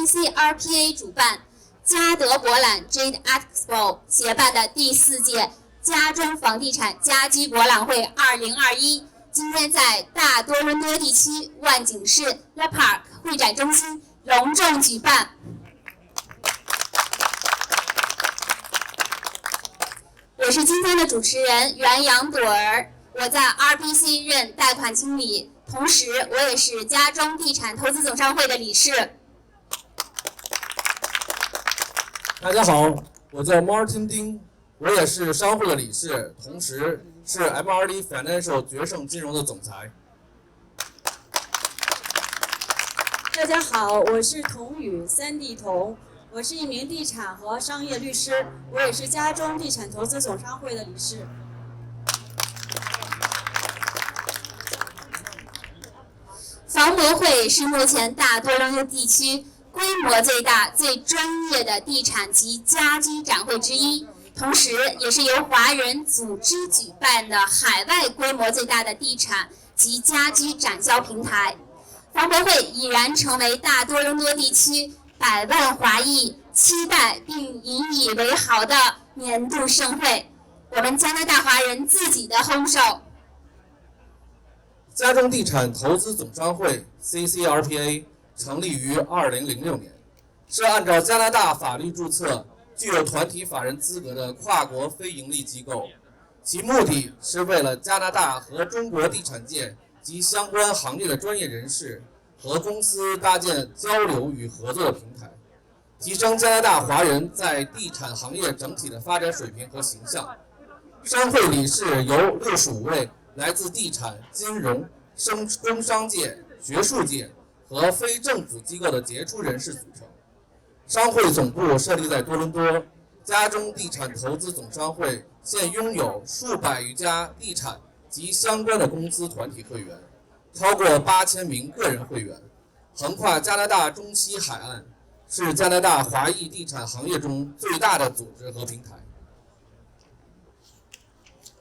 CCRPA 主办、嘉德博览 Jade Expo 协办的第4届家中房地产家居博览会2021，今天在大多伦多地区万景市 Le Parc 会展中心隆重举办。我是今天的主持人袁杨朵儿，我在 RBC 任贷款经理，同时我也是家中地产投资总商会的理事。大家好，我叫 Martin 丁，我也是商会的理事，同时是 MRD Financial 决胜金融的总裁。大家好，我是童宇3D 童，我是一名地产和商业律师，我也是家中地产投资总商会的理事。房博会是目前大多伦多地区规模最大、最专业的地产及家居展会之一，同时也是由华人组织举办的海外规模最大的地产及家居展销平台。房博会已然成为大多伦多地区100万华裔期待并引以为豪的年度盛会，我们加拿大华人自己的轰手。家中地产投资总商会 CCRPA 成立于2006年，是按照加拿大法律注册、具有团体法人资格的跨国非营利机构，其目的是为了加拿大和中国地产界及相关行业的专业人士和公司搭建交流与合作的平台，提升加拿大华人在地产行业整体的发展水平和形象。商会理事由65位来自地产、金融、工商界、学术界和非政府机构的杰出人士组成。商会总部设立在多伦多，家中地产投资总商会现拥有数百余家地产及相关的公司团体会员，超过8000名个人会员，横跨加拿大中西海岸，是加拿大华裔地产行业中最大的组织和平台。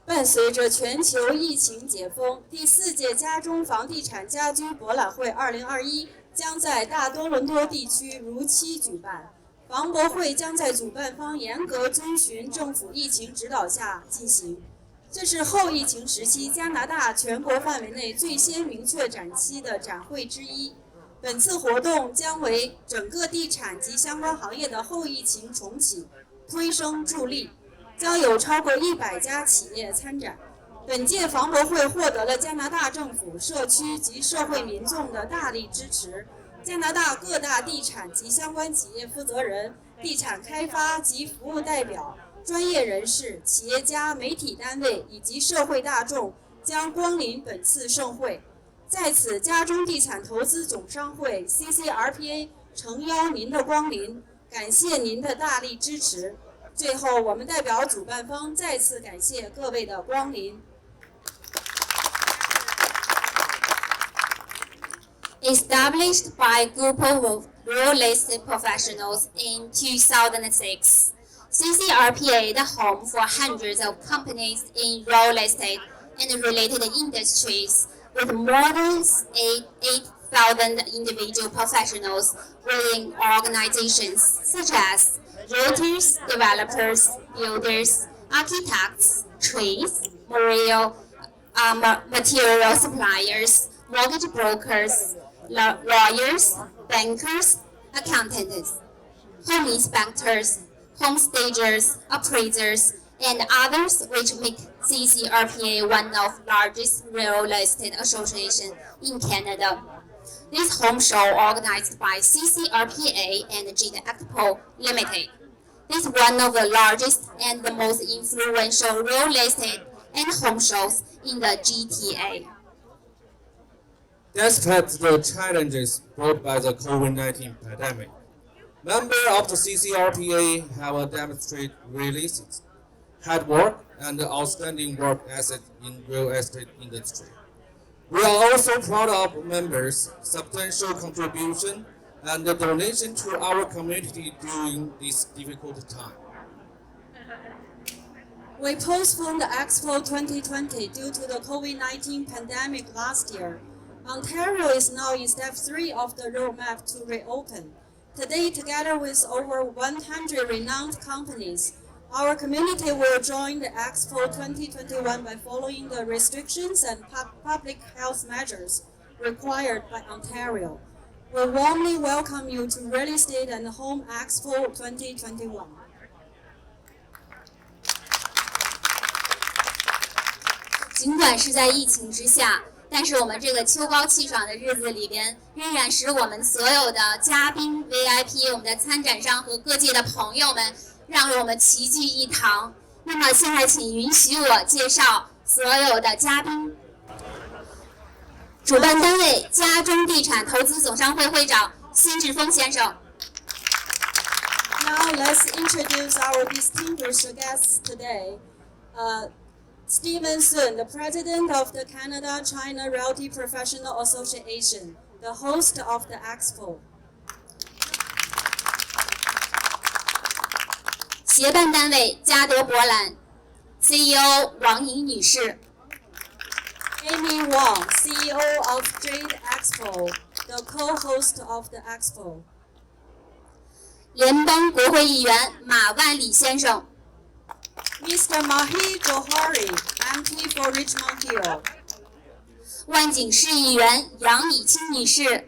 伴随着全球疫情解封，第4届家中房地产家居博览会2021将在大多伦多地区如期举办。房博会将在主办方严格遵循政府疫情指导下进行。这是后疫情时期加拿大全国范围内最先明确展期的展会之一。本次活动将为整个地产及相关行业的后疫情重启推生助力，将有超过100家企业参展。本届房博会获得了加拿大政府、社区及社会民众的大力支持。加拿大各大地产及相关企业负责人、地产开发及服务代表、专业人士、企业家、媒体单位以及社会大众将光临本次盛会。在此，家中地产投资总商会 CCRPA 诚邀您的光临，感谢您的大力支持。最后，我们代表主办方再次感谢各位的光临。Established by a group of real estate professionals in 2006, CCRPA, the home for hundreds of companies in real estate and related industries, with more than 8,000 individual professionals within organizations such as realtors, developers, builders, architects, trades, material suppliers, mortgage brokers, lawyers, bankers, accountants, home inspectors, home stagers, appraisers, and others, which make CCRPA one of the largest real estate associations in Canada. This home show organized by CCRPA and Jade Expo Limited. This is one of the largest and the most influential real estate and home shows in the GTA. Despite the challenges brought by the COVID-19 pandemic, members of the CCRPA have demonstrated resilience, hard work, and outstanding work ethic in real estate industry. We are also proud of members' substantial contribution and donation to our community during this difficult time. We postponed the Expo 2020 due to the COVID-19 pandemic last year. Ontario is now in step 3 of the roadmap to reopen. Today, together with over 100 renowned companies, our community will join the Expo 2021 by following the restrictions and public health measures required by Ontario. We warmly welcome you to Real Estate and Home Expo 2021. 尽管是在疫情之下，但是我们这个秋高气爽的日子里边，仍然使我们所有的嘉宾、VIP、我们的参展商和各界的朋友们，让我们齐聚一堂。那么现在，请允许我介绍所有的嘉宾。主办单位嘉中地产投资总商会会长辛志峰先生。Now let's introduce our distinguished guests today. Stephen Sun, the president of the Canada-China Realty Professional Association, the host of the Expo. 协办单位嘉德博览 CEO 王莹女士。Amy Wang, CEO of Jade Expo, the co-host of the Expo. 联邦国会议员马万里先生。Mr. Mahi Johari, MP for Richmond Hill. 万景市议员杨以清女士。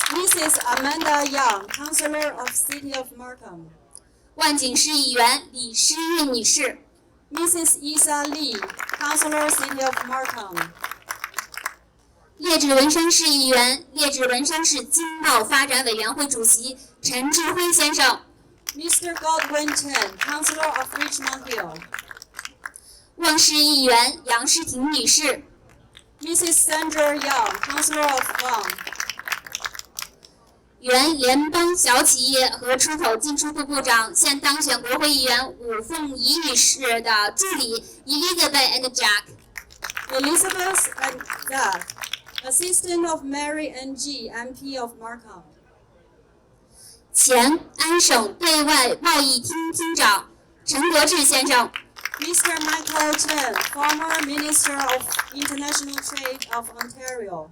Mrs. Amanda Young, Councillor of City of Markham. 万景市议员李诗韵女士。Mrs. Isa Lee, Councillor City of Markham. 列治文山市议员、列治文山市经贸发展委员会主席陈志辉先生。Mr. Godwin Chen, Councillor of Richmond Hill. 望市议员杨诗婷女士。Mrs. Sandra Young, Councillor of Vaughan. 原联邦小企业和出口进出口部长，现当选国会议员武凤仪女士的助理 Elizabeth and Jack。Elizabeth and Jack, Assistant of Mary and G, MP of Markham. 前安省对外贸易厅厅长陈国志先生。Mr. Michael Chen, former Minister of International Trade of Ontario.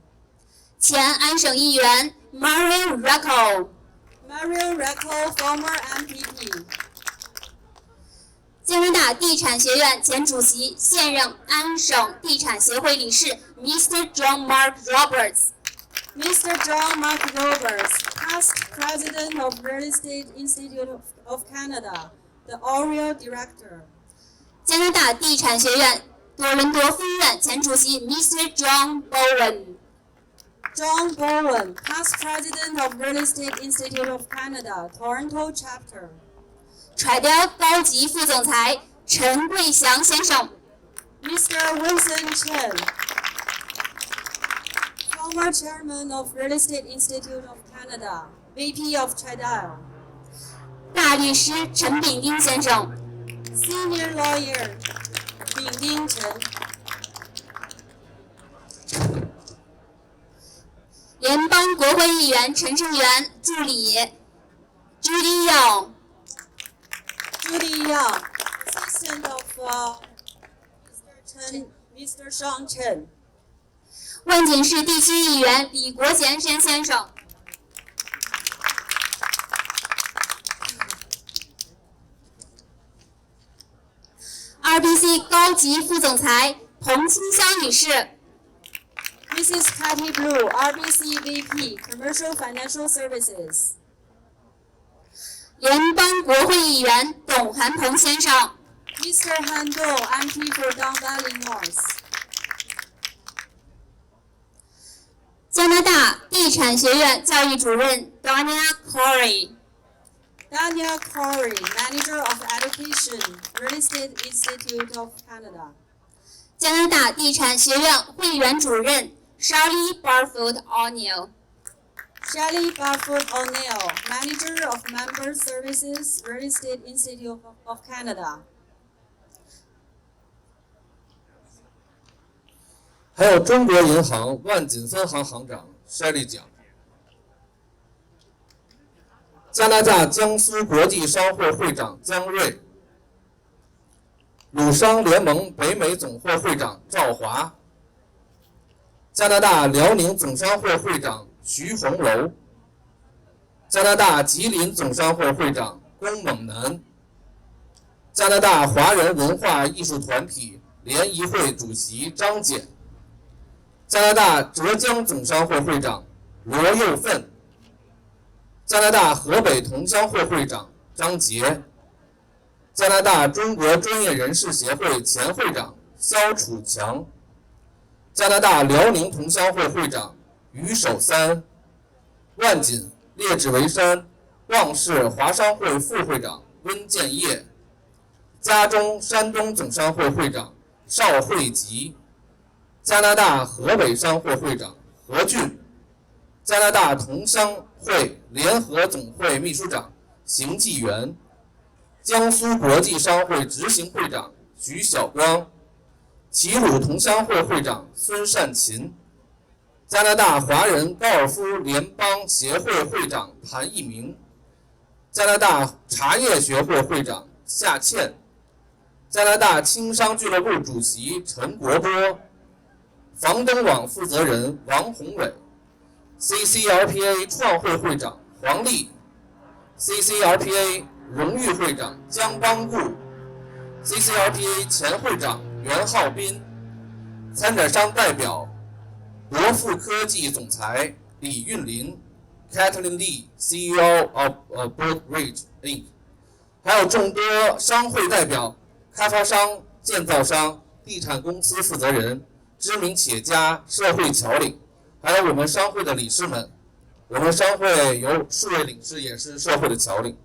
前安省议员 Mario Racco。Mario Racco, former MPP. 加拿大地产学院前主席、现任安省地产协会理事 Mr. John Mark Roberts。Mr. John Mark Roberts, past president of Real Estate Institute of Canada, the Oriel Director. 加拿大地产学院多伦多分院前主席 Mr. John Bowen。John Bowen, past president of Real Estate Institute of Canada, Toronto Chapter. 揣雕高级副总裁陈桂祥先生。Mr. Wilson Chen, former chairman of Real Estate Institute of Canada, VP of Chadile. 大律师陈炳丁先生。Senior lawyer, 炳丁陈。联邦国会议员陈胜元助理 Judy Young。Judy Young, assistant of Mr. Sean Chen. 万景市地区议员李国贤先生。RBC 高级副总裁彭清香女士。Mrs. Patty Blue, RBC VP, Commercial Financial Services. 联邦国会议员董涵鹏先生。Mr. Han Dong, MP for Don Valley North. 加拿大地产学院教育主任 Dania Corey。Dania Corey, Manager of Education, Real Estate Institute of Canada. 加拿大地产学院会员主任 Shirley Barfoot O'Neill。Shelley Barfoot O'Neill, Manager of Member Services, Real Estate Institute of Canada. 还有中国银行万锦分行行长 Shelley 蒋。加拿大江苏国际商会会长姜瑞，鲁商联盟北美总会会长赵华，加拿大辽宁总商会会长徐红楼，加拿大吉林总商会会长龚猛南，加拿大华人文化艺术团体联谊会主席张简，加拿大浙江总商会会长罗佑奋，加拿大河北同乡会会长张杰，加拿大中国专业人士协会前会长肖楚强，加拿大辽宁同乡会会长于守三，万锦列治维山望市华商会副会长温建业，家中山东总商会会长邵慧吉，加拿大河北商会会长何俊，加拿大同乡会联合总会秘书长邢继元，江苏国际商会执行会长徐晓光，齐鲁同乡会会长孙善琴，加拿大华人高尔夫联邦协会会长谭一鸣，加拿大茶叶学会会长夏倩，加拿大轻商俱乐部主席陈国波，房东网负责人王宏伟， CCRPA 创会会长黄丽， CCRPA 荣誉会长姜邦固， CCRPA 前会长袁浩斌，参展商代表国富科技总裁李运林 Kathleen Lee CEO of Broadridge Inc. 还有众多商会代表、开发商、建造商、地产公司负责人、知名企业家、社会侨领，还有我们商会的理事们。我们商会有数位理事也是社会的侨领，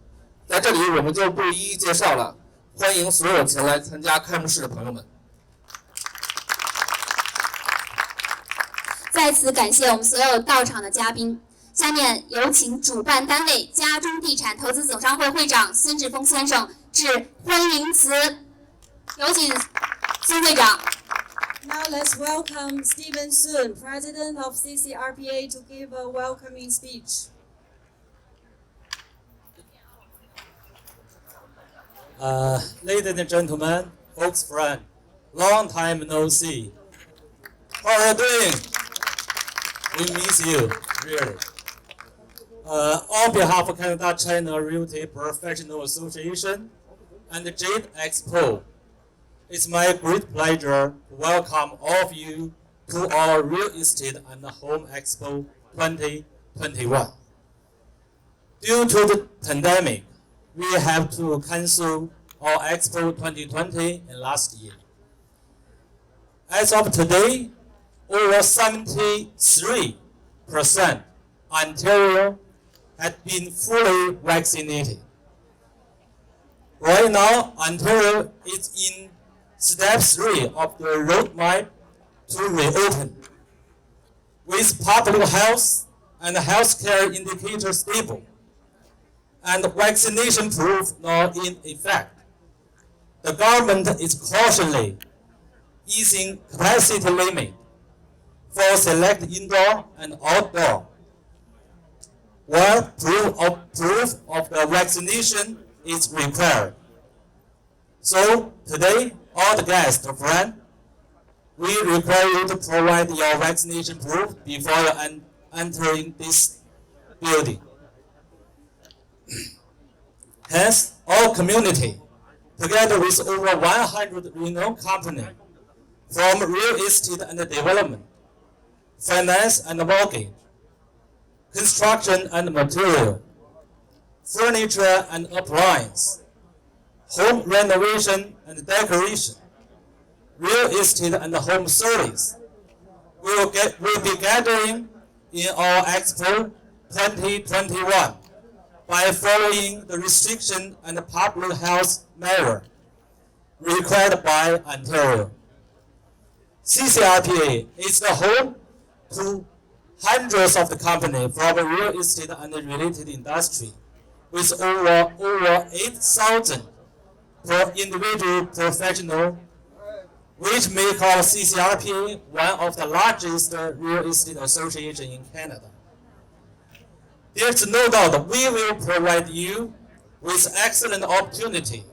在这里我们就不一一介绍了，欢迎所有前来参加开幕式的朋友们。再次感谢我们所有到场的嘉宾。下面有请主办单位家中地产投资总商会会长孙志峰先生致欢迎词，有请孙会长。Now let's welcome Stephen Sun, President of CCRPA, to give a welcoming speech. Ladies and gentlemen, folks, friend, long time no see. How are you doing? We miss you, really. On behalf of Canada China Realty Professional Association and Jade Expo, it's my great pleasure to welcome all of you to our Real Estate and Home Expo 2021. Due to the pandemic, we have to cancel our Expo 2020 in last year. As of today, over 73% Ontario had been fully vaccinated. Right now, Ontario is in Step 3 of the roadmap to reopen, with public health and healthcare indicators stable, and vaccination proof now in effect. The government is cautiously easing capacity limit for select indoor and outdoor, where proof of the vaccination is required. So today, all the guests, friends, we require you to provide your vaccination proof before you entering this building. Hence, our community, together with over 100 renowned companies from real estate and development, finance and mortgage, construction and material, furniture and appliance, home renovation and decoration, real estate and home service, will be gathering in our Expo 2021 by following the restriction and public health measure required by Ontario. CCRPA is the home to hundreds of the companies from the real estate and related industry, with over 8,000 per individual professional, which make our CCRPA one of the largest real estate associations in Canada. There's no doubt we will provide you with excellent opportunity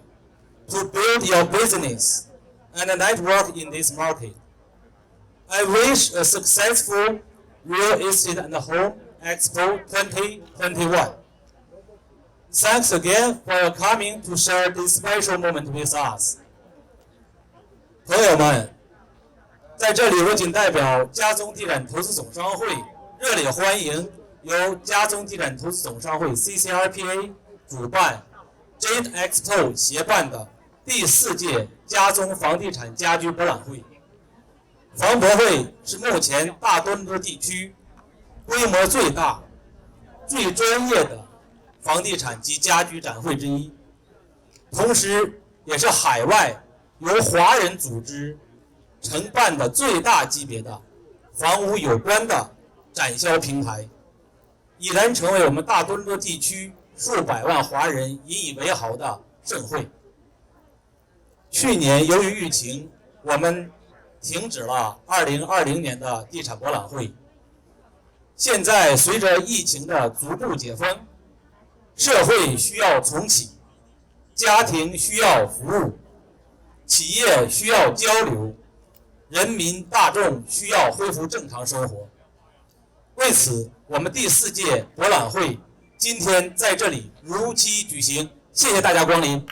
to build your business and a network in this market. I wish a successful Real Estate and Home Expo 2021. Thanks again for coming to share this special moment with us. 朋友们，在这里我谨代表嘉中地产投资总商会热烈欢迎由嘉中地产投资总商会 CCRPA 主办 Jade Expo 协办的第4届嘉中房地产家居博览会。房博会是目前大多伦多地区规模最大、最专业的房地产及家居展会之一，同时也是海外由华人组织承办的最大级别的房屋有关的展销平台，已然成为我们大多伦多地区数百万华人引以为豪的盛会。去年由于疫情，我们停止了2020年的地产博览会。现在随着疫情的逐步解封，社会需要重启，家庭需要服务，企业需要交流，人民大众需要恢复正常生活。为此，我们第4届博览会今天在这里如期举行，谢谢大家光临。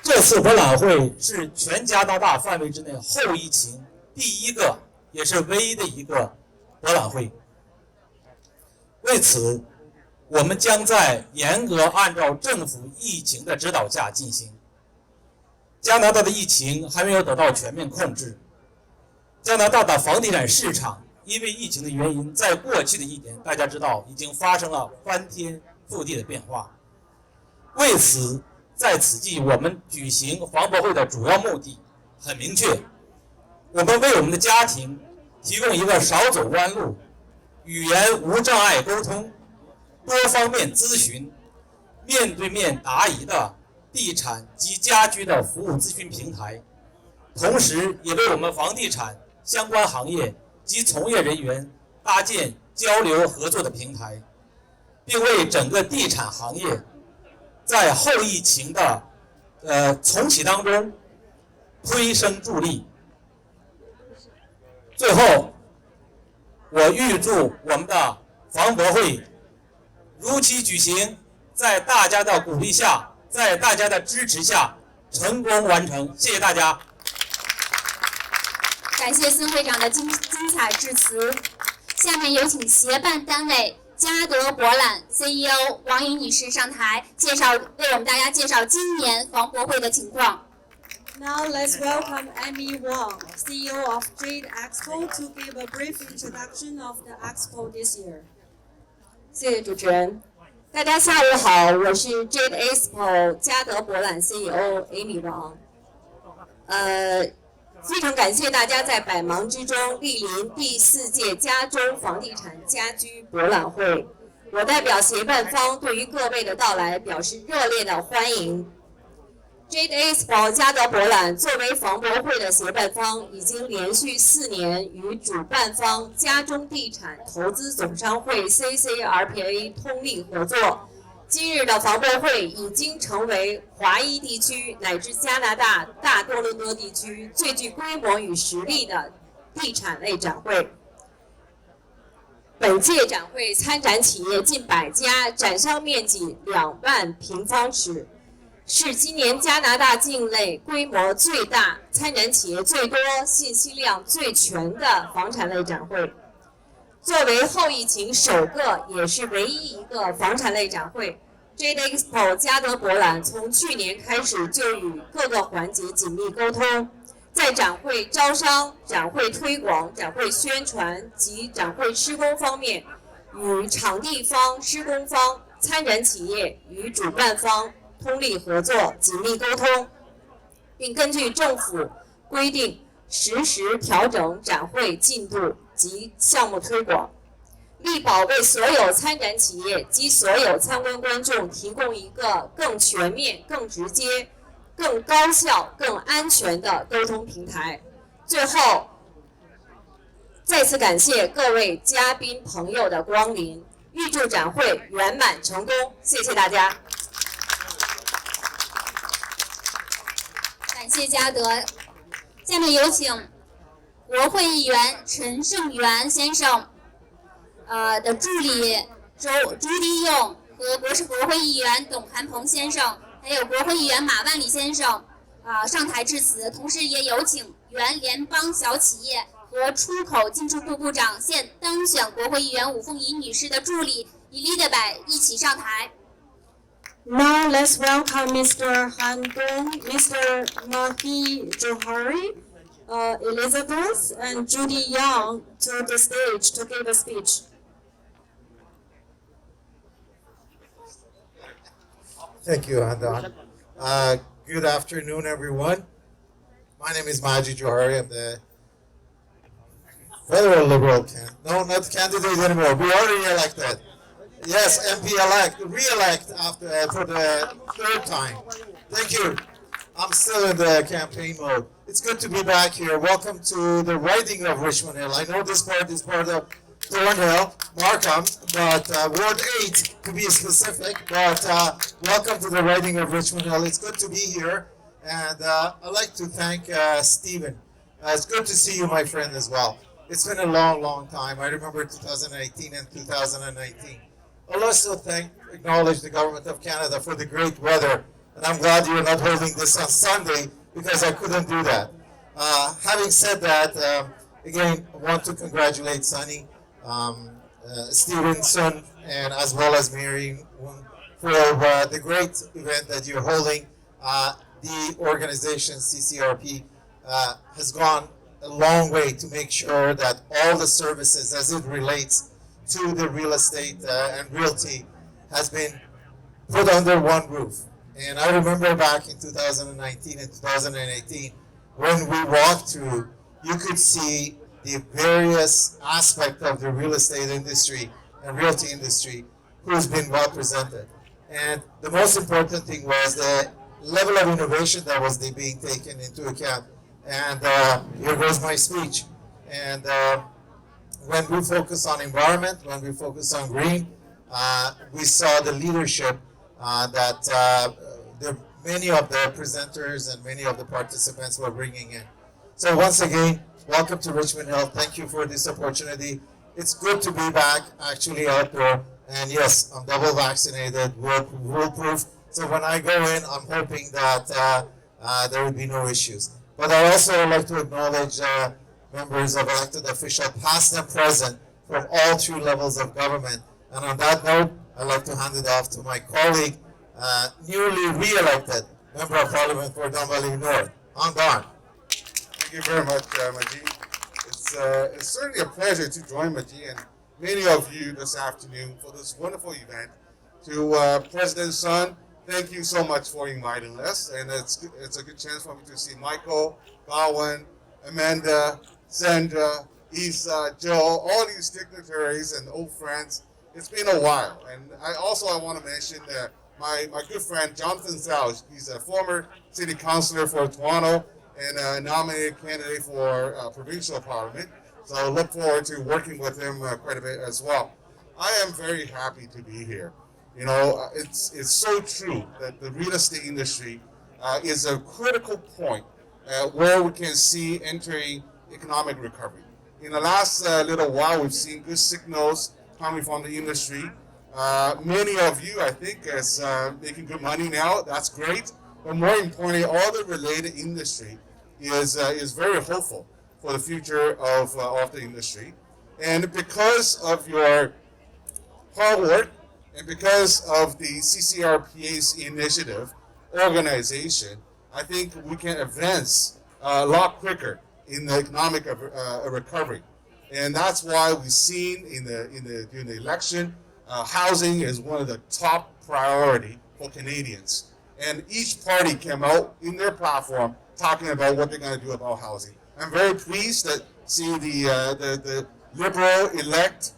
这次博览会是全加拿大范围之内后疫情第一个也是唯一的一个博览会。为此，我们将在严格按照政府疫情的指导下进行。加拿大的疫情还没有得到全面控制，加拿大的房地产市场因为疫情的原因，在过去的1年，大家知道已经发生了翻天覆地的变化。为此，在此际，我们举行房博会的主要目的很明确，我们为我们的家庭提供一个少走弯路、语言无障碍沟通、多方面咨询、面对面答疑的地产及家居的服务咨询平台，同时也为我们房地产相关行业及从业人员搭建交流合作的平台，并为整个地产行业在后疫情的重启当中推生助力。最后，我预祝我们的房博会如期举行，在大家的鼓励下，在大家的支持下成功完成。谢谢大家。感谢孙会长的精彩致辞。下面有请协办单位嘉德博览 CEO 王颖女士上台，为我们大家介绍今年房博会的情况。Now let's welcome Amy Wang, CEO of Jade Expo, to give a brief introduction of the Expo this year. 谢谢主持人。大家下午好，我是 Jade Expo 嘉德博览 CEO Amy Wang。非常感谢大家在百忙之中莅临第4届嘉中房地产家居博览会。我代表协办方对于各位的到来表示热烈的欢迎。Jade Expo 嘉德博览作为房博会的协办方，已经连续4年与主办方嘉中地产投资总商会 CCRPA 通力合作。今日的房博会已经成为华裔地区乃至加拿大大多伦多地区最具规模与实力的地产类展会。本届展会参展企业近100家，展商面积2万平方尺，是今年加拿大境内规模最大、参展企业最多、信息量最全的房产类展会。作为后疫情首个也是唯一一个房产类展会， Jade Expo 嘉德博览从去年开始就与各个环节紧密沟通，在展会招商、展会推广、展会宣传及展会施工方面，与场地方、施工方、参展企业与主办方通力合作，紧密沟通，并根据政府规定实时调整展会进度及项目推广，力保为所有参展企业及所有参观观众提供一个更全面、更直接、更高效、更安全的沟通平台。最后，再次感谢各位嘉宾朋友的光临，预祝展会圆满成功，谢谢大家。感谢嘉德。下面有请国会议员陈胜元先生的助理朱棣勇和国会议员董涵鹏先生，还有国会议员马万里先生上台致辞，同时也有请原联邦小企业和出口进出部部长、现当选国会议员武凤仪女士的助理 Elizabeth 一起上台。Now let's welcome Mr. Han Dong, Mr. Mahi Johari, Elizabeth, and Judy Young to the stage to give a speech. Thank you, Handon. Good afternoon, everyone. My name is Maji Johari. I'm the federal Liberal candidate. No, not candidate anymore. We already elected. Yes, MP-elect, re-elect after for the third time. Thank you. I'm still in the campaign mode. It's good to be back here. Welcome to the riding of Richmond Hill. I know this part is part of Thornhill, Markham, but Ward 8 to be specific. But welcome to the riding of Richmond Hill. It's good to be here, and I'd like to thank Stephen. It's good to see you, my friend, as well. It's been a long, long time. I remember 2018 and 2019. I'll also acknowledge the Government of Canada for the great weather, and I'm glad you're not holding this on Sunday because I couldn't do that. Having said that, again, I want to congratulate Sunny, Stevenson, and as well as Mary for the great event that you're holding. The organization CCRP has gone a long way to make sure that all the services as it relates to the real estate and realty has been put under one roof. And I remember back in 2019 and 2018, when we walked through, you could see the various aspects of the real estate industry and realty industry who's been well presented. And the most important thing was the level of innovation that was being taken into account. And here goes my speech. And when we focus on environment, when we focus on green, we saw the leadership that many of the presenters and many of the participants were bringing in. So once again, welcome to Richmond Hill. Thank you for this opportunity. It's good to be back actually outdoor. And yes, I'm double vaccinated, rule-proof. So when I go in, I'm hoping that there will be no issues. But I also like to acknowledge members of elected officials, past and present, from all three levels of government. And on that note, I'd like to hand it off to my colleague, newly re-elected Member of Parliament for Don Valley North, Handon. Thank you very much, Maji. It's certainly a pleasure to join Maji and many of you this afternoon for this wonderful event. To President Sun, thank you so much for inviting us, and it's a good chance for me to see Michael, Gawain, Amanda, Sandra, Isa, Joe, all these dignitaries and old friends. It's been a while, and I want to mention my good friend Jonathan Zhao. He's a former city councillor for Toronto and a nominated candidate for provincial parliament. So I look forward to working with him quite a bit as well. I am very happy to be here. You know, it's so true that the real estate industry is a critical point where we can see entering economic recovery. In the last little while, we've seen good signals coming from the industry. Many of you, I think, is making good money now. That's great. But more importantly, all the related industry is very hopeful for the future of the industry. And because of your hard work and because of the CCRPA's initiative, organization, I think we can advance a lot quicker in the economic recovery. And that's why we've seen during the election, housing is one of the top priority for Canadians. And each party came out in their platform talking about what they're going to do about housing. I'm very pleased that see the Liberal elect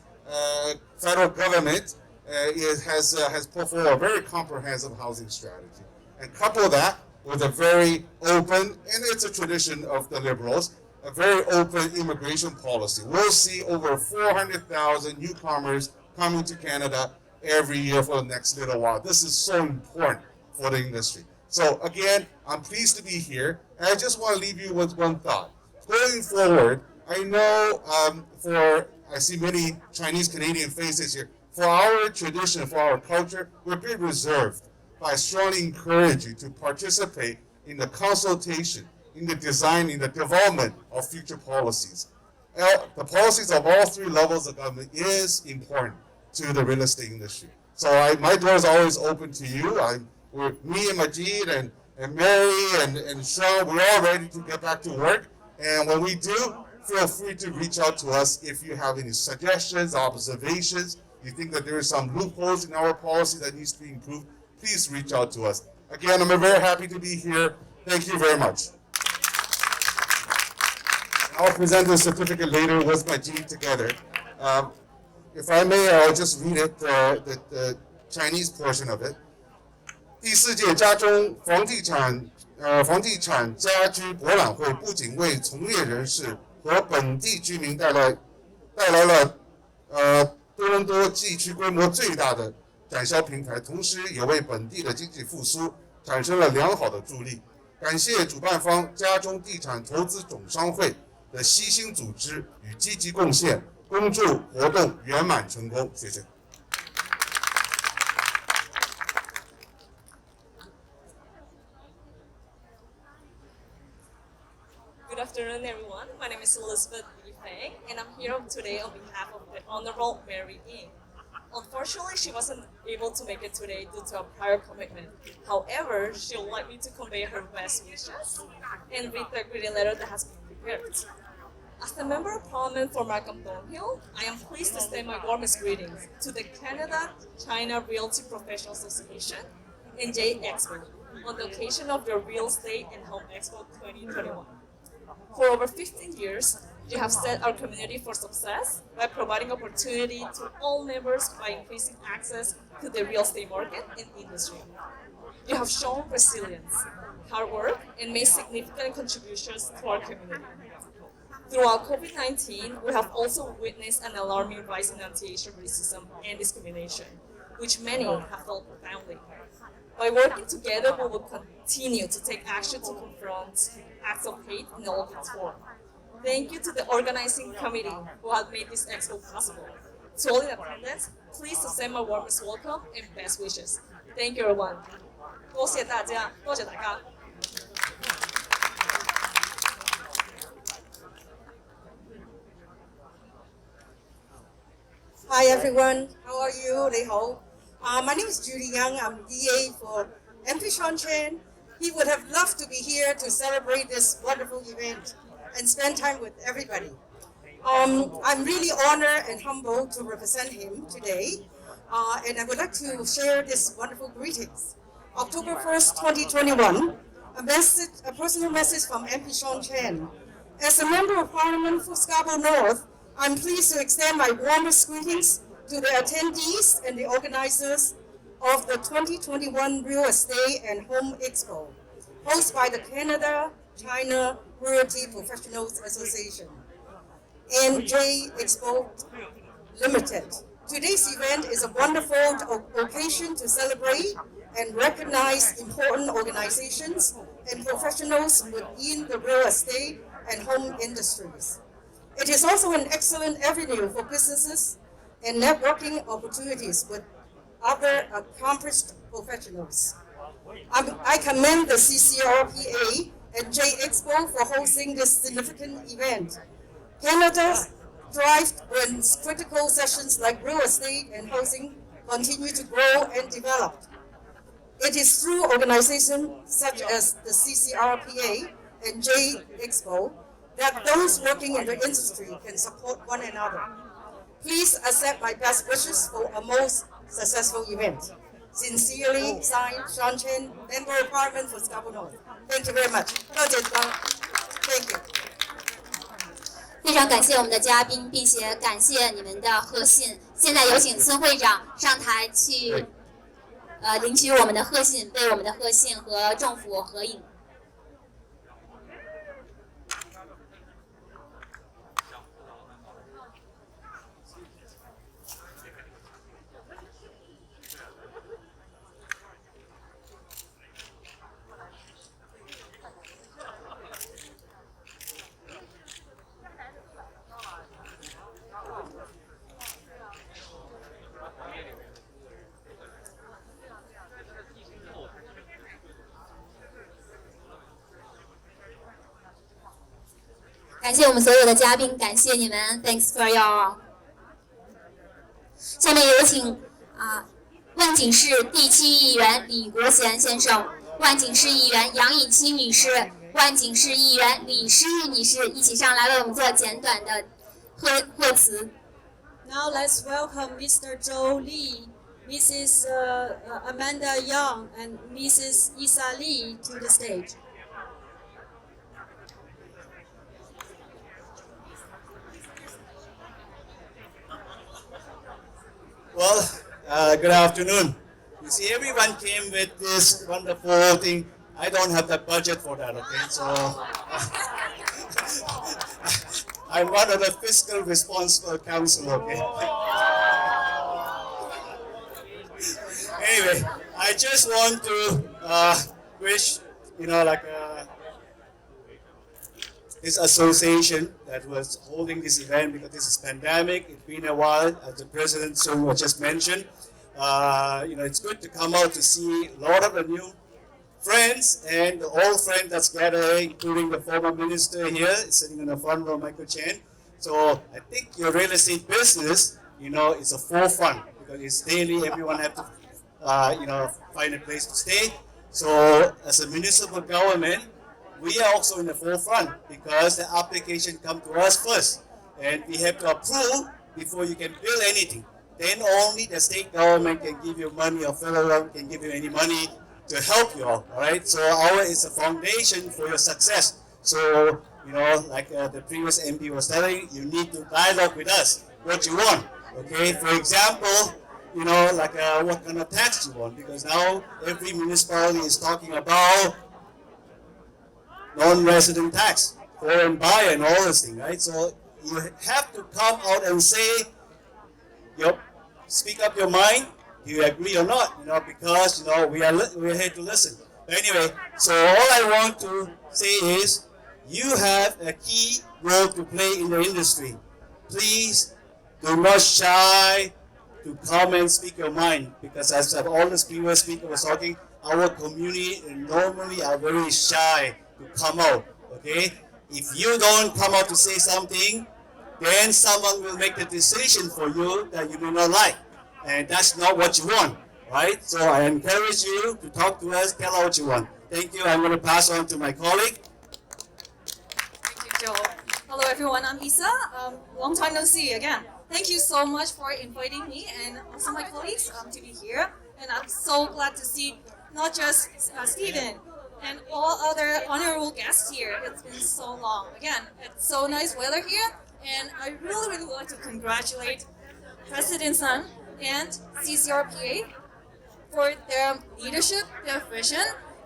federal government has put forward a very comprehensive housing strategy. And couple that with a very open, and it's a tradition of the Liberals, a very open immigration policy. We'll see over 400,000 newcomers coming to Canada every year for the next little while. This is so important for the industry. So again, I'm pleased to be here, and I just want to leave you with one thought. Going forward, I know I see many Chinese Canadian faces here. for our tradition, for our culture, we're being reserved. But I strongly encourage you to participate in the consultation, in the design, in the development of future policies. The policies of all three levels of government is important to the real estate industry. So my door is always open to you. Me and Majid and Mary and Sean, we're all ready to get back to work. And when we do, feel free to reach out to us if you have any suggestions, observations, you think that there are some loopholes in our policy that needs to be improved, please reach out to us. Again, I'm very happy to be here. Thank you very much. I'll present the certificate later with Majid together. If I may, I'll just read it, the Chinese portion of it. 第4届家中房地产家居博览会不仅为从业人士和本地居民带来了多伦多地区规模最大的展销平台，同时也为本地的经济复苏产生了良好的助力。感谢主办方家中地产投资总商会的悉心组织与积极贡献，恭祝活动圆满成功。谢谢。Good afternoon, everyone. My name is Elizabeth Lee Feng, and I'm here today on behalf of the Honorable Mary Ying. Unfortunately, she wasn't able to make it today due to a prior commitment. However, she would like me to convey her best wishes and read the greeting letter that has been prepared. As the Member of Parliament for Markham Thornhill, I am pleased to extend my warmest greetings to the Canada-China Realty Professional Association and J Expo on the occasion of the Real Estate and Home Expo 2021. For over 15 years, you have set our community for success by providing opportunity to all members by increasing access to the real estate market and industry. You have shown resilience, hard work, and made significant contributions to our community. Throughout COVID-19, we have also witnessed an alarming rise in anti-Asian racism and discrimination, which many have felt profoundly. By working together, we will continue to take action to confront acts of hate in all of its form. Thank you to the organizing committee who have made this expo possible. To all in attendance, please extend my warmest welcome and best wishes. Thank you, everyone. 多谢大家，多谢大家。Hi everyone, how are you? 你好。My name is Judy Young. I'm DA for MP Sean Chen. He would have loved to be here to celebrate this wonderful event and spend time with everybody. I'm really honored and humbled to represent him today, and I would like to share this wonderful greetings. October 1st, 2021, a personal message from MP Sean Chen. As a Member of Parliament for Scarborough North, I'm pleased to extend my warmest greetings to the attendees and the organizers of the 2021 Real Estate and Home Expo, hosted by the Canada-China Realty Professionals Association and J Expo Limited. Today's event is a wonderful occasion to celebrate and recognize important organizations and professionals within the real estate and home industries. It is also an excellent avenue for businesses and networking opportunities with other accomplished professionals. I commend the CCRPA and J Expo for hosting this significant event. Canada thrived when critical sessions like real estate and housing continue to grow and develop. It is through organizations such as the CCRPA and J Expo that those working in the industry can support one another. Please accept my best wishes for a most successful event. Sincerely, signed, Sean Chen, Member of Parliament for Scarborough North. Thank you very much. Thank you. 非常感谢我们的嘉宾，并且感谢你们的贺信。现在有请孙会长上台去领取我们的贺信，为我们的贺信和政府合影。感谢我们所有的嘉宾，感谢你们 ，Thanks for your。下面有请万景市第7议员李国贤先生、万景市议员杨以清女士、万景市议员李诗玉女士一起上来为我们做简短的贺词。Now let's welcome Mr. Zhou Li, Mrs. Amanda Yang, and Mrs. Isa Li to the stage. Well, good afternoon. You see, everyone came with this wonderful thing. I don't have the budget for that, okay? So I'm one of the fiscal responsible council, okay? Anyway, I just want to wish, this association that was holding this event, because this is pandemic, it's been a while, as the President Sun just mentioned. It's good to come out to see a lot of the new friends and the old friends that's gathering, including the former minister here, sitting in the front row, Michael Chen. So I think your real estate business, it's a forefront, because it's daily, everyone have to, find a place to stay. So as a municipal government, we are also in the forefront, because the application come to us first, and we have to approve before you can build anything. Then only the state government can give you money, or federal government can give you any money to help you all right? So our is a foundation for your success. So, like the previous MP was telling, you need to dialogue with us, what you want, okay? For example, what kind of tax you want, because now every municipality is talking about non-resident tax, foreign buyer and all this thing, right? So you have to come out and say, speak up your mind, do you agree or not, because, we're here to listen. But anyway, so all I want to say is, you have a key role to play in the industry. Please do not shy to come and speak your mind, because as all the previous speaker was talking, our community normally are very shy to come out, okay? If you don't come out to say something, then someone will make the decision for you that you may not like. And that's not what you want, right? So I encourage you to talk to us, tell us what you want. Thank you. I'm going to pass on to my colleague. Thank you, Joe. Hello, everyone. I'm Isa. Long time no see again. Thank you so much for inviting me and also my colleagues to be here. And I'm so glad to see not just Stephen and all other honorable guests here. It's been so long. Again, it's so nice weather here. And I really, really would like to congratulate President Sun and CCRPA for their leadership, their vision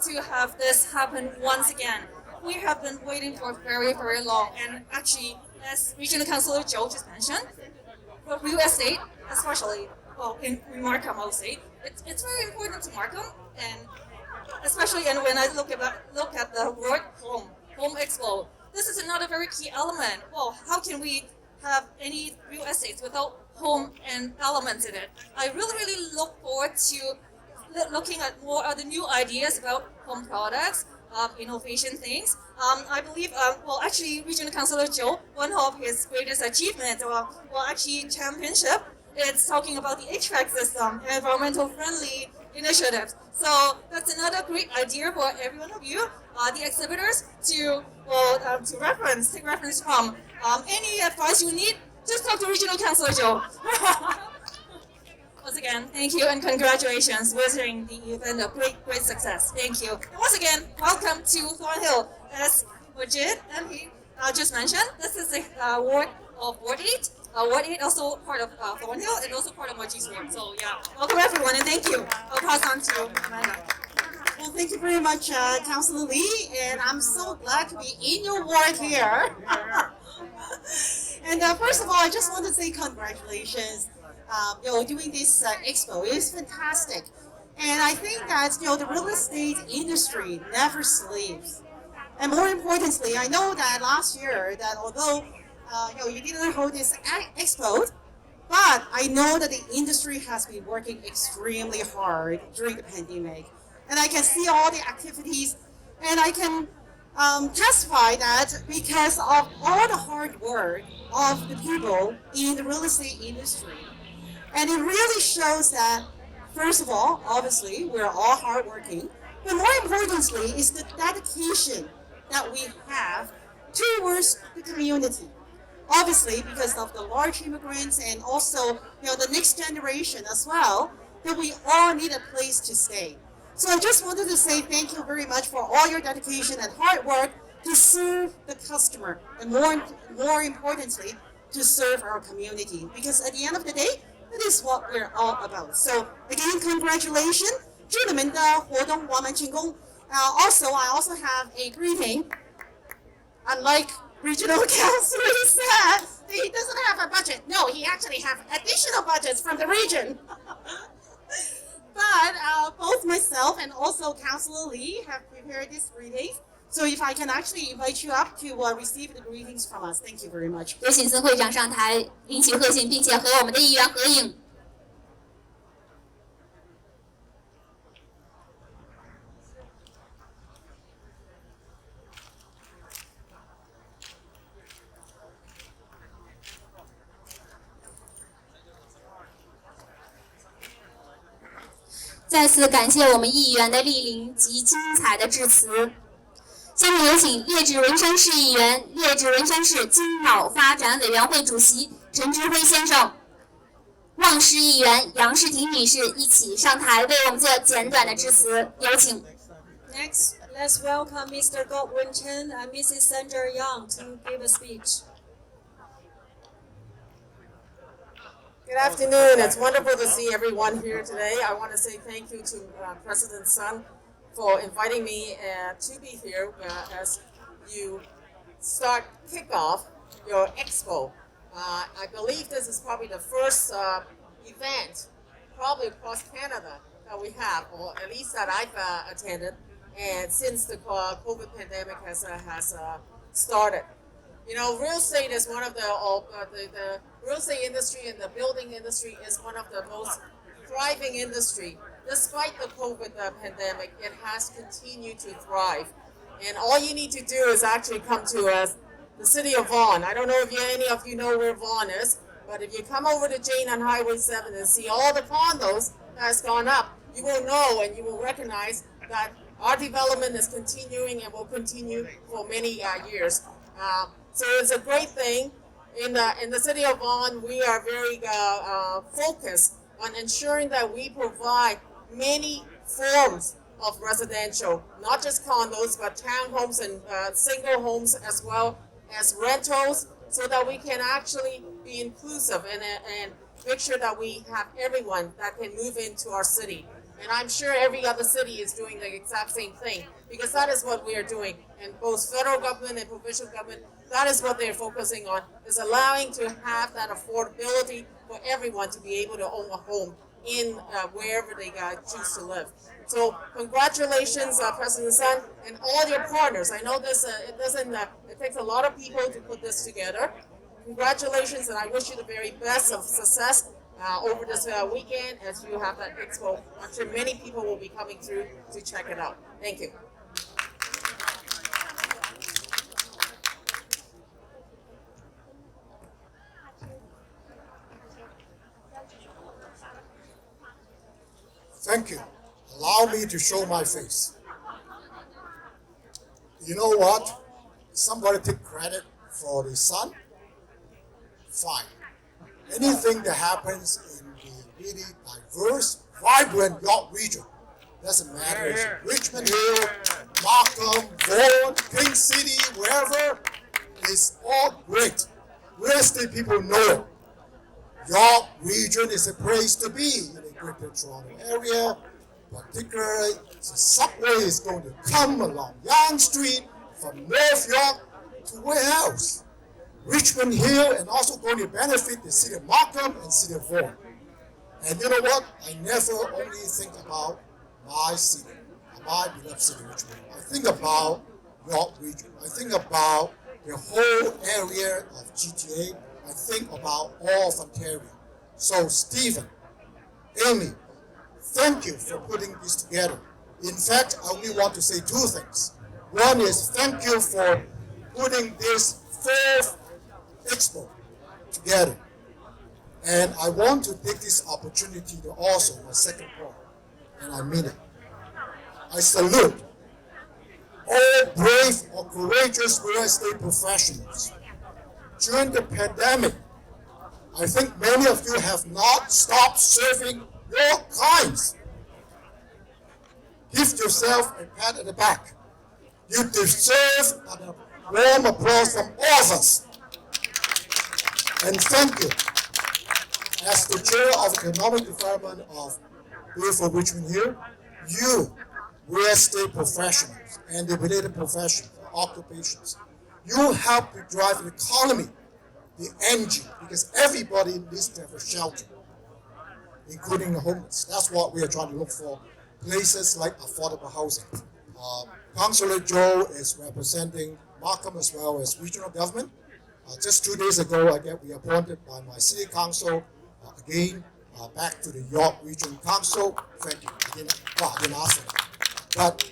to have this happen once again. We have been waiting for very, very long. And actually, as Regional Councillor Joe just mentioned, for real estate, especially, in Markham, I would say, it's very important to Markham, and especially when I look at the word home expo. This is another very key element. Well, how can we have any real estates without home and elements in it? I really, really look forward to looking at more of the new ideas about home products, innovation things. I believe, actually, Regional Councillor Joe, one of his greatest achievements, championship, it's talking about the HVAC system, environmental friendly initiatives. So that's another great idea for every one of you, the exhibitors, to take reference from. Any advice you need, just talk to Regional Councillor Joe. Once again, thank you and congratulations visiting the event of great success. Thank you. And once again, welcome to Thornhill. As Majid and he just mentioned, this is the ward of Ward 8. Ward 8 also part of Thornhill and also part of Majid's ward. So yeah, welcome everyone and thank you. I'll pass on to Amanda. Well, thank you very much, Councillor Lee, and I'm so glad to be in your ward here. And first of all, I just want to say congratulations. Doing this expo is fantastic, and I think that the real estate industry never sleeps. And more importantly, I know that last year that although you didn't hold this expo, but I know that the industry has been working extremely hard during the pandemic, and I can see all the activities, and I can testify that because of all the hard work of the people in the real estate industry, and it really shows that, first of all, obviously, we're all hardworking, but more importantly is the dedication that we have towards the community. Obviously, because of the large immigrants and also, the next generation as well, that we all need a place to stay. So I just wanted to say thank you very much for all your dedication and hard work to serve the customer, and more importantly, to serve our community. Because at the end of the day, that is what we're all about. So again, congratulations. 祝你们的活动完满成功。Also, I also have a greeting. Unlike Regional Councilor said, he doesn't have a budget. No, he actually has additional budgets from the region. But both myself and also Councilor Lee have prepared this greeting. So if I can actually invite you up to receive the greetings from us. Thank you very much. 有请孙会长上台领取贺信，并且和我们的议员合影。再次感谢我们议员的莅临及精彩的致辞。下面有请列治文山市议员、列治文山市经贸发展委员会主席陈志辉先生、望市议员杨世婷女士一起上台为我们做简短的致辞。有请。Next, let's welcome Mr. Godwin Chen and Mrs. Sandra Young to give a speech. Good afternoon. It's wonderful to see everyone here today. I want to say thank you to President Sun for inviting me to be here as you kick off your expo. I believe this is probably the first event, probably across Canada, that we have, or at least that I've attended, and since the COVID pandemic has started. You know, real estate is one of the real estate industry and the building industry is one of the most thriving industry. Despite the COVID pandemic, it has continued to thrive. And all you need to do is actually come to the city of Vaughan. I don't know if any of you know where Vaughan is, but if you come over to Jane on Highway 7 and see all the condos that has gone up, you will know and you will recognize that our development is continuing and will continue for many years. So it's a great thing. In the city of Vaughan, we are very focused on ensuring that we provide many forms of residential, not just condos, but townhomes and single homes as well as rentals, so that we can actually be inclusive and make sure that we have everyone that can move into our city. And I'm sure every other city is doing the exact same thing, because that is what we are doing. And both federal government and provincial government, that is what they're focusing on, is allowing to have that affordability for everyone to be able to own a home in wherever they choose to live. So congratulations, President Sun, and all your partners. I know this it takes a lot of people to put this together. Congratulations, and I wish you the very best of success over this weekend as you have that expo. I'm sure many people will be coming through to check it out. Thank you. Thank you. Allow me to show my face. You know what? Somebody take credit for the sun? Fine. Anything that happens in the really diverse, vibrant York region, doesn't matter, it's Richmond Hill, Markham, Vaughan, King City, wherever, it's all great. Real estate people know it. York region is a place to be in the Greater Toronto area. Particularly, the subway is going to come along Yonge Street from North York to where else? Richmond Hill, and also going to benefit the city of Markham and city of Vaughan. And you know what? I never only think about my city, my beloved city, Richmond. I think about York region. I think about the whole area of GTA. I think about all of Ontario. So, Stephen, Amy, thank you for putting this together. In fact, I only want to say two things. One is thank you for putting this fourth expo together. And I want to take this opportunity to also, my second point, and I mean it. I salute all brave or courageous real estate professionals. During the pandemic, I think many of you have not stopped serving your clients. Give yourself a pat on the back. You deserve a warm applause from all of us. And thank you. As the chair of economic development of beautiful Richmond Hill, you, real estate professionals and the related professions, occupations, you help to drive the economy, the engine, because everybody needs to have a shelter, including the homeless. That's what we are trying to look for, places like affordable housing. Councillor Joe is representing Markham as well as regional government. Just 2 days ago, I get reappointed by my city council again back to the York Region Council. Thank you. I didn't ask for it. But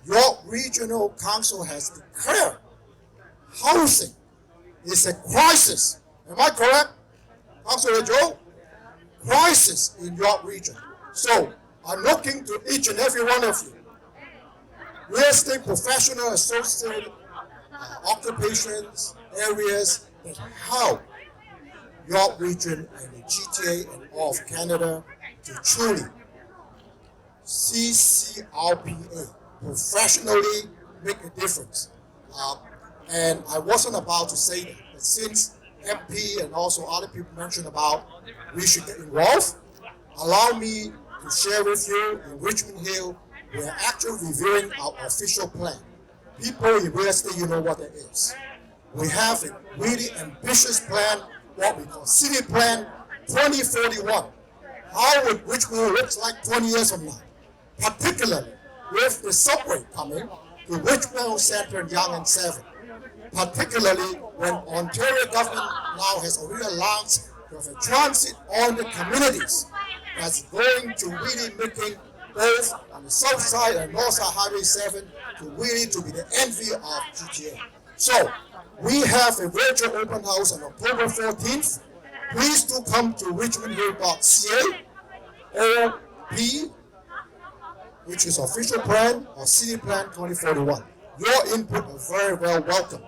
York Regional Council has declared housing is a crisis. Am I correct, Councillor Joe? Crisis in York Region. So I'm looking to each and every one of you, real estate professional, associated occupations, areas that help York Region and the GTA and all of Canada to truly CCRPA, professionally make a difference. And I wasn't about to say that, but since MP and also other people mentioned about we should get involved, allow me to share with you in Richmond Hill, we are actually reviewing our official plan. People in real estate, you know what that is. We have a really ambitious plan, what we call City Plan 2041. How would Richmond look like 20 years from now? Particularly with the subway coming to Richmond Centre and Yonge and 7. Particularly when Ontario government now has already announced to have a transit on the communities that's going to really making both on the south side and north side Highway 7 to really to be the envy of GTA. So we have a virtual open house on October 14th. Please do come to richmondhill.ca or P, which is official plan, or City Plan 2041. Your input is very well welcome.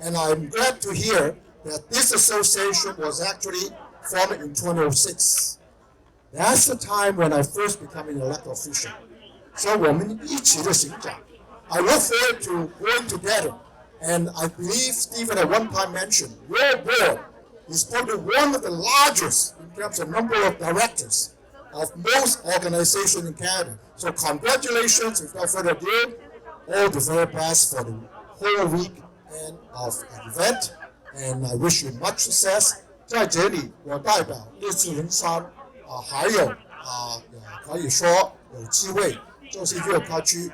And I'm glad to hear that this association was actually formed in 2006. That's the time when I first became an elected official. So 我们一起的行长. I look forward to working together. And I believe Stephen at one time mentioned, your board is probably one of the largest in terms of number of directors of most organizations in Canada. So congratulations, without further ado, all the very best for the whole week and of the event. And I wish you much success. 在这里，我代表烈士文山还有可以说有机会，就是粤科区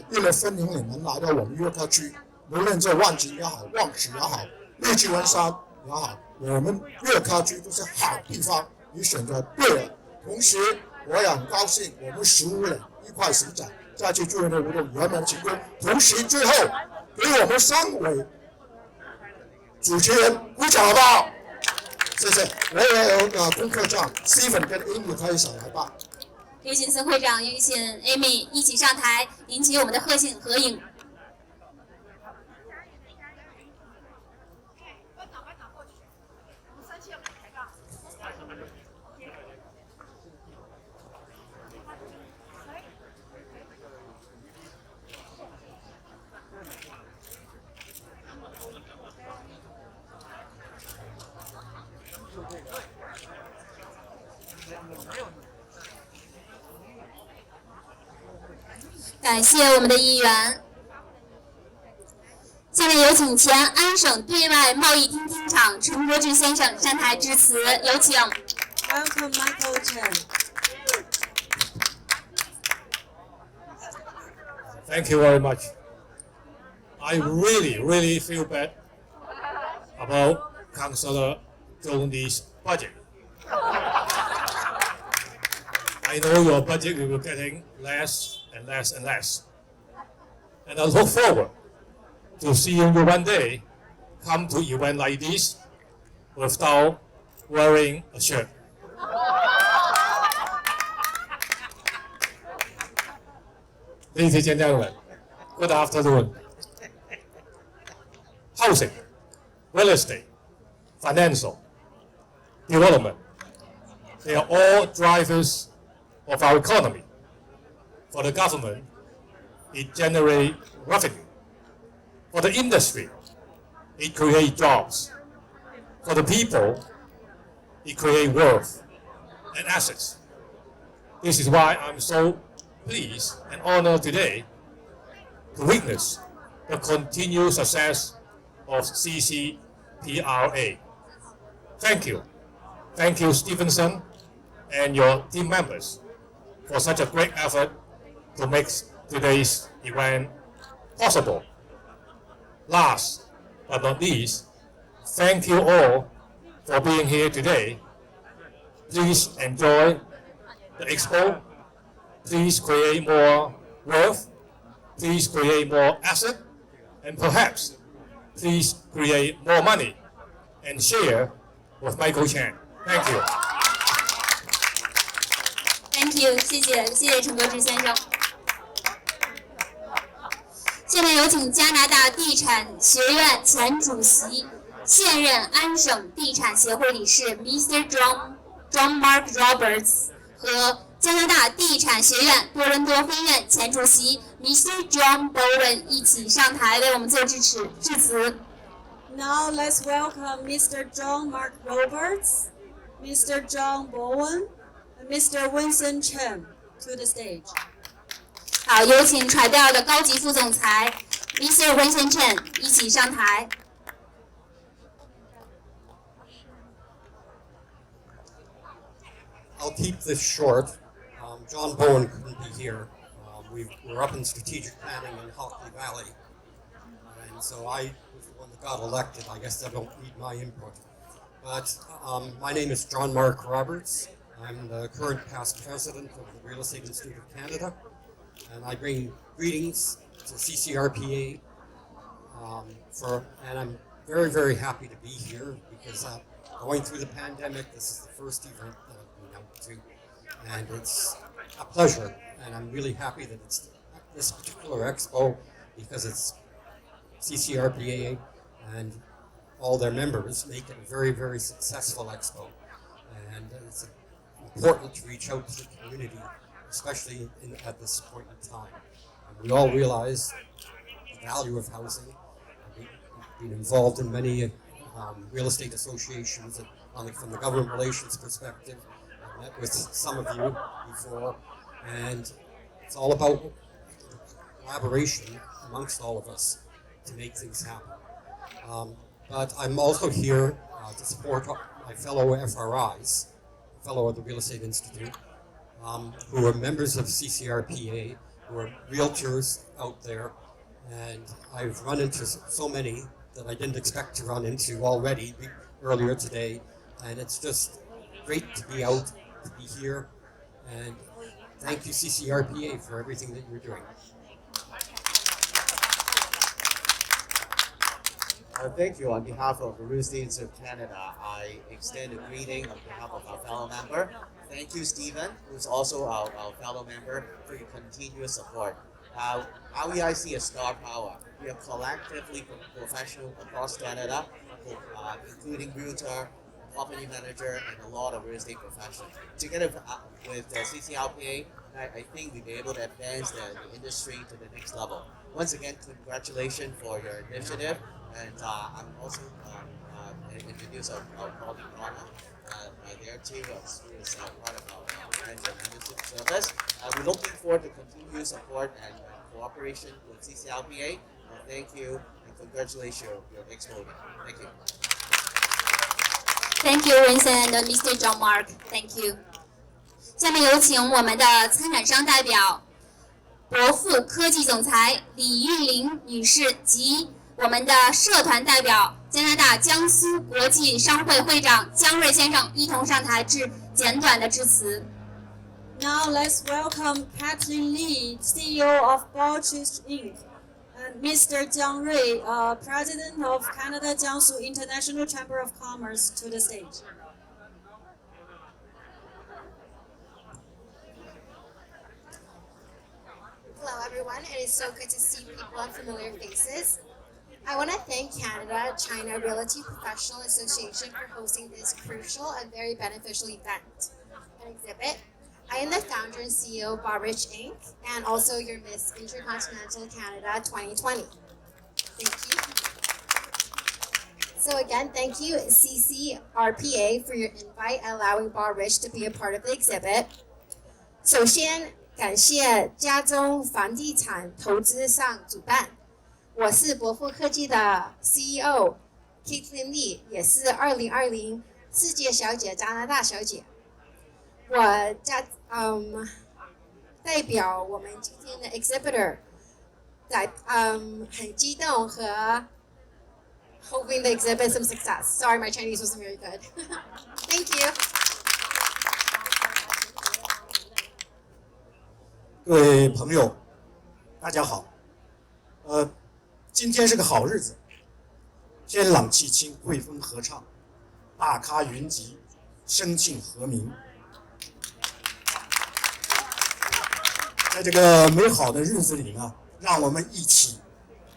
为了欢迎你们来到我们粤科区，无论在万景也好，旺池也好，烈士文山也好，我们粤科区都是好地方，你选择对了。同时，我也很高兴，我们15人一块行长再去做的活动圆满成功。同时，最后给我们3位主持人鼓掌好不好？谢谢。我也有功课站 ，Steven 跟 Amy 可以上来吧。有请孙会长，有请 Amy 一起上台，领取我们的合影。感谢我们的议员。下面有请前安省对外贸易厅厅长陈国志先生上台致辞，有请。Welcome, Michael Chen. Thank you very much. I really feel bad about Councillor Johnny's budget. I know your budget will be getting less and less and less. and I look forward to seeing you one day come to event like this without wearing a shirt. Ladies and gentlemen, good afternoon. Housing, real estate, financial, development, they are all drivers of our economy. For the government, it generates revenue. For the industry, it creates jobs. For the people, it creates wealth and assets. This is why I'm so pleased and honored today to witness the continued success of CCPRA. Thank you. Thank you, Stevenson, and your team members for such a great effort to make today's event possible. Last but not least, thank you all for being here today. Please enjoy the expo. Please create more wealth. Please create more asset. And perhaps, please create more money and share with Michael Chan. Thank you. Thank you， 谢谢陈国志先生。下面有请加拿大地产学院前主席、现任安省地产协会理事 Mr. John Mark Roberts 和加拿大地产学院多伦多分院前主席 Mr. John Bowen 一起上台为我们做致辞。Now let's welcome Mr. John Mark Roberts, Mr. John Bowen, and Mr. Winston Chen to the stage. 好，有请传调的高级副总裁 Mr. Winston Chen 一起上台。I'll keep this short. John Bowen couldn't be here. We're up in strategic planning in Hockley Valley. And so I was the one that got elected. I guess I don't need my input. But my name is John Mark Roberts. I'm the current past president of the Real Estate Institute of Canada. And I bring greetings to CCRPA. And I'm very, very happy to be here because going through the pandemic, this is the first event that I've been out to. And it's a pleasure. And I'm really happy that it's this particular expo because it's CCRPA and all their members make it a very, very successful expo. And it's important to reach out to the community, especially at this point in time. And we all realize the value of housing. We've been involved in many real estate associations from the government relations perspective. I met with some of you before, and it's all about collaboration amongst all of us to make things happen. But I'm also here to support my fellow FRIs, fellow of the Real Estate Institute, who are members of CCRPA, who are realtors out there, and I've run into so many that I didn't expect to run into already earlier today, and it's just great to be out, to be here, and thank you CCRPA for everything that you're doing. Thank you. On behalf of the Real Estate Institute of Canada, I extend a greeting on behalf of our fellow member. Thank you, Stephen, who's also our fellow member, for your continuous support. REIC is star power. We are collectively professional across Canada, including realtor, property manager, and a lot of real estate professionals. Together with CCRPA, I think we'll be able to advance the industry to the next level. Once again, congratulations for your initiative. And I'm also introduce our colleague Rana. There too is part of our friends and membership service. We're looking forward to continued support and cooperation with CCRPA. Thank you and congratulations your expo. Thank you. Thank you, Vincent and Mr. John Mark. Thank you. 下面有请我们的参展商代表博富科技总裁李玉玲女士及我们的社团代表加拿大江苏国际商会会长江瑞先生一同上台致简短的致辞。Now let's welcome Kathleen Lee, CEO of Balchis Inc., And Mr. Jiang Rui, President of Canada Jiangsu International Chamber of Commerce, to the stage. Hello everyone, it is so good to see people and familiar faces. I want to thank Canada China Realty Professional Association for hosting this crucial and very beneficial event and exhibit. I am the founder and CEO of Bar Rich Inc. and also your Miss Intercontinental Canada 2020. Thank you. So again, thank you CCRPA for your invite allowing Bar Rich to be a part of the exhibit. 首先感谢家中房地产投资上主办，我是博富科技的 CEO Caitlin Lee， 也是2020世界小姐加拿大小姐。我代表我们今天的 exhibitor， 很激动和 hoping the exhibit some success. Sorry, my Chinese wasn't very good. Thank you. 各位朋友，大家好。今天是个好日子，天朗气清，惠风和畅，大咖云集，声庆和鸣。在这个美好的日子里呢，让我们一起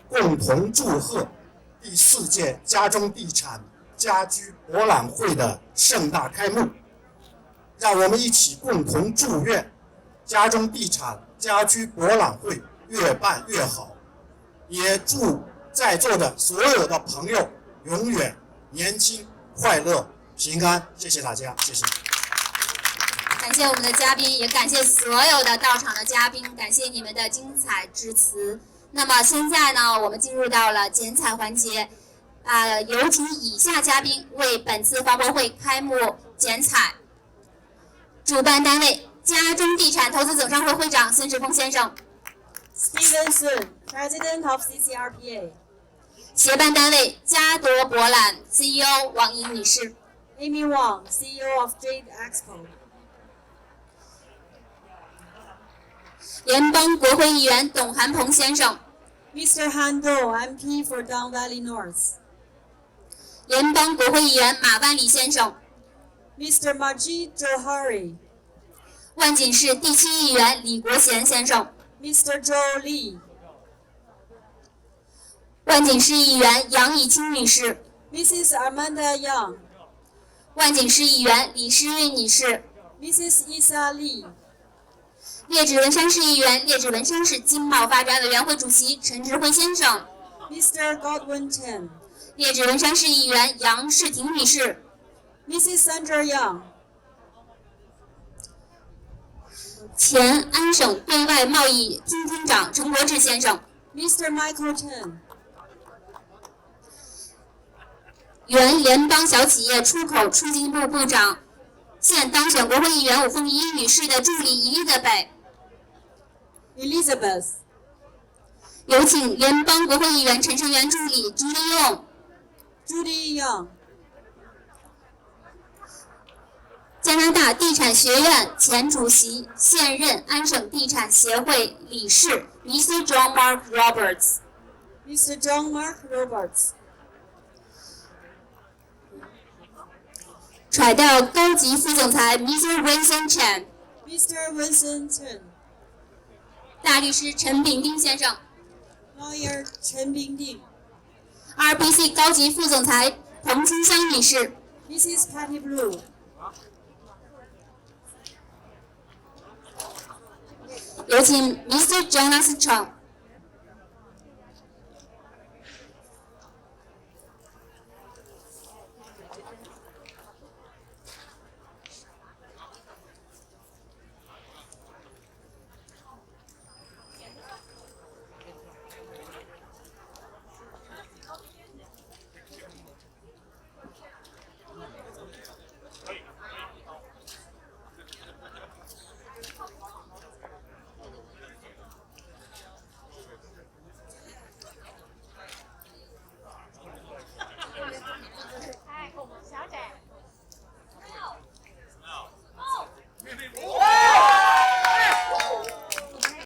共同祝贺第4届家中地产家居博览会的盛大开幕。让我们一起共同祝愿家中地产家居博览会越办越好，也祝在座的所有的朋友永远年轻、快乐、平安。谢谢大家，谢谢。感谢我们的嘉宾，也感谢所有的到场的嘉宾，感谢你们的精彩致辞。那么现在呢，我们进入到了剪彩环节，有请以下嘉宾为本次发布会开幕剪彩。主办单位家中地产投资总商会会长孙志峰先生。Steven Sun, President of CCRPA. 协办单位嘉夺博览 CEO 王莹女士。Amy Wang, CEO of Jade Expo. 联邦国会议员董涵鹏先生。Mr. Han Do, MP for Don Valley North. 联邦国会议员马万里先生。Mr. Majid Johari. 万锦市第7议员李国贤先生。Mr. Joe Lee. 万锦市议员杨以清女士。Mrs. Amanda Young. 万锦市议员李诗韵女士。Mrs. Isa Lee. 列治文山市议员、列治文山市经贸发展委员会主席陈志辉先生。Mr. Godwin Chen. 列治文山市议员杨世婷女士。Mrs. Sandra Young. 前安省对外贸易厅厅长陈国志先生。Mr. Michael Chen. 原联邦小企业出口促进部部长，现当选国会议员武凤仪女士的助理Elizabeth. 有请联邦国会议员陈成元助理 Judy Young. 加拿大地产学院前主席，现任安省地产协会理事 Mr. John Mark Roberts. Mr. John Mark Roberts. 揣调高级副总裁 Mr. Vincent Chen. Mr. Vincent Chen. 大律师陈炳丁先生。Lawyer 陈炳丁。RBC 高级副总裁彭清香女士。Mrs. Patty Blue. 有请 Mr. Jonas Chang.